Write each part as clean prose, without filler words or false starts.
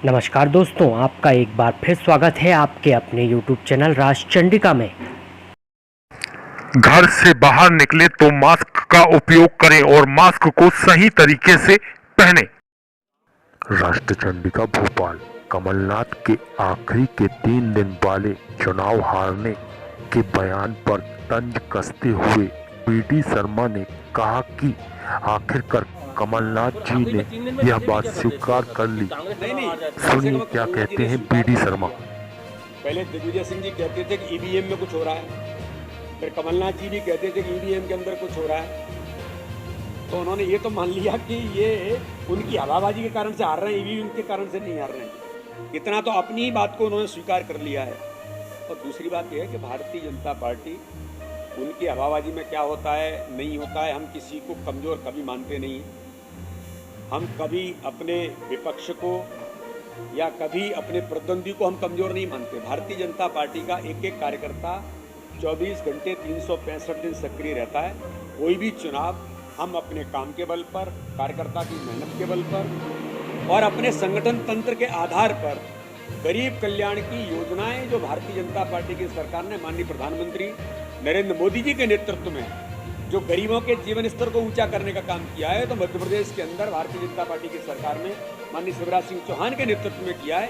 नमस्कार दोस्तों, आपका एक बार फिर स्वागत है आपके अपने YouTube चैनल राज चंडिका में। घर से बाहर निकले तो मास्क का उपयोग करें और मास्क को सही तरीके से पहने। राष्ट्र चंडिका भोपाल। कमलनाथ के आखिरी के 3 दिन वाले चुनाव हारने के बयान पर तंज कसते हुए बीडी शर्मा ने कहा कि आखिरकार कमलनाथ जी ने यह बात स्वीकार कर ली। सुनिए क्या कहते हैं बीडी शर्मा। पहले दिग्विजय सिंह जी कहते थे कि ईवीएम में कुछ हो रहा है, फिर कमलनाथ जी भी कहते थे कि ईवीएम के अंदर कुछ हो रहा है। तो उन्होंने ये तो मान लिया कि ये उनकी हवाबाजी के कारण से हार रहे हैं, ईवीएम के कारण से नहीं हार रहे हैं। इतना तो अपनी ही बात को उन्होंने स्वीकार कर लिया है। और दूसरी बात यह है कि भारतीय जनता पार्टी, उनकी हवाबाजी में क्या होता है नहीं होता है, हम किसी को कमजोर कभी मानते नहीं। हम कभी अपने विपक्ष को या कभी अपने प्रतिद्वंदी को हम कमजोर नहीं मानते। भारतीय जनता पार्टी का एक एक कार्यकर्ता 24 घंटे 365 दिन सक्रिय रहता है। कोई भी चुनाव हम अपने काम के बल पर, कार्यकर्ता की मेहनत के बल पर और अपने संगठन तंत्र के आधार पर गरीब कल्याण की योजनाएं जो भारतीय जनता पार्टी की सरकार ने माननीय प्रधानमंत्री नरेंद्र मोदी जी के नेतृत्व में जो गरीबों के जीवन स्तर को ऊंचा करने का काम किया है, तो मध्य प्रदेश के अंदर भारतीय जनता पार्टी की सरकार ने माननीय शिवराज सिंह चौहान के नेतृत्व में किया है।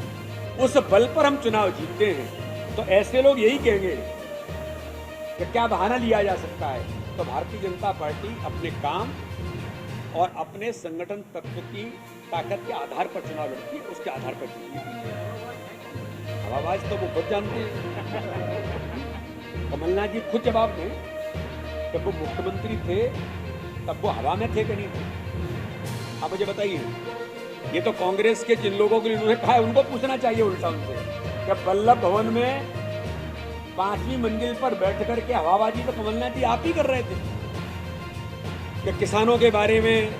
उस बल पर हम चुनाव जीतते हैं। तो ऐसे लोग यही कहेंगे कि क्या बहाना लिया जा सकता है। तो भारतीय जनता पार्टी अपने काम और अपने संगठन तत्व की ताकत के आधार पर चुनाव लड़ती है, उसके आधार पर जीतती है। हवाबाज तो वो खुद जानते हैं। कमलनाथ जी खुद जवाब दें, जब वो मुख्यमंत्री थे तब वो हवा में थे कि नहीं थे? आप मुझे बताइए। ये तो कांग्रेस के जिन लोगों के लिए उन्होंने कहा है उनको पूछना चाहिए उल्टा उनसे कि वल्लभ भवन में 5वीं मंजिल पर बैठ करके हवाबाजी तो कमलनाथ जी आप ही कर रहे थे कि किसानों के बारे में,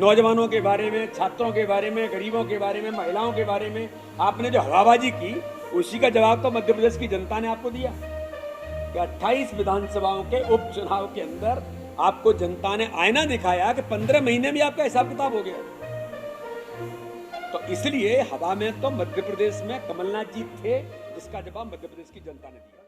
नौजवानों के बारे में, छात्रों के बारे में, गरीबों के बारे में, महिलाओं के बारे में आपने जो हवाबाजी की, उसी का जवाब तो मध्य प्रदेश की जनता ने आपको दिया कि 28 विधानसभाओं के उपचुनाव के अंदर आपको जनता ने आईना दिखाया कि 15 महीने में आपका हिसाब किताब हो गया। तो इसलिए हवा में तो मध्य प्रदेश में कमलनाथ जी थे, जिसका जवाब मध्य प्रदेश की जनता ने दिया।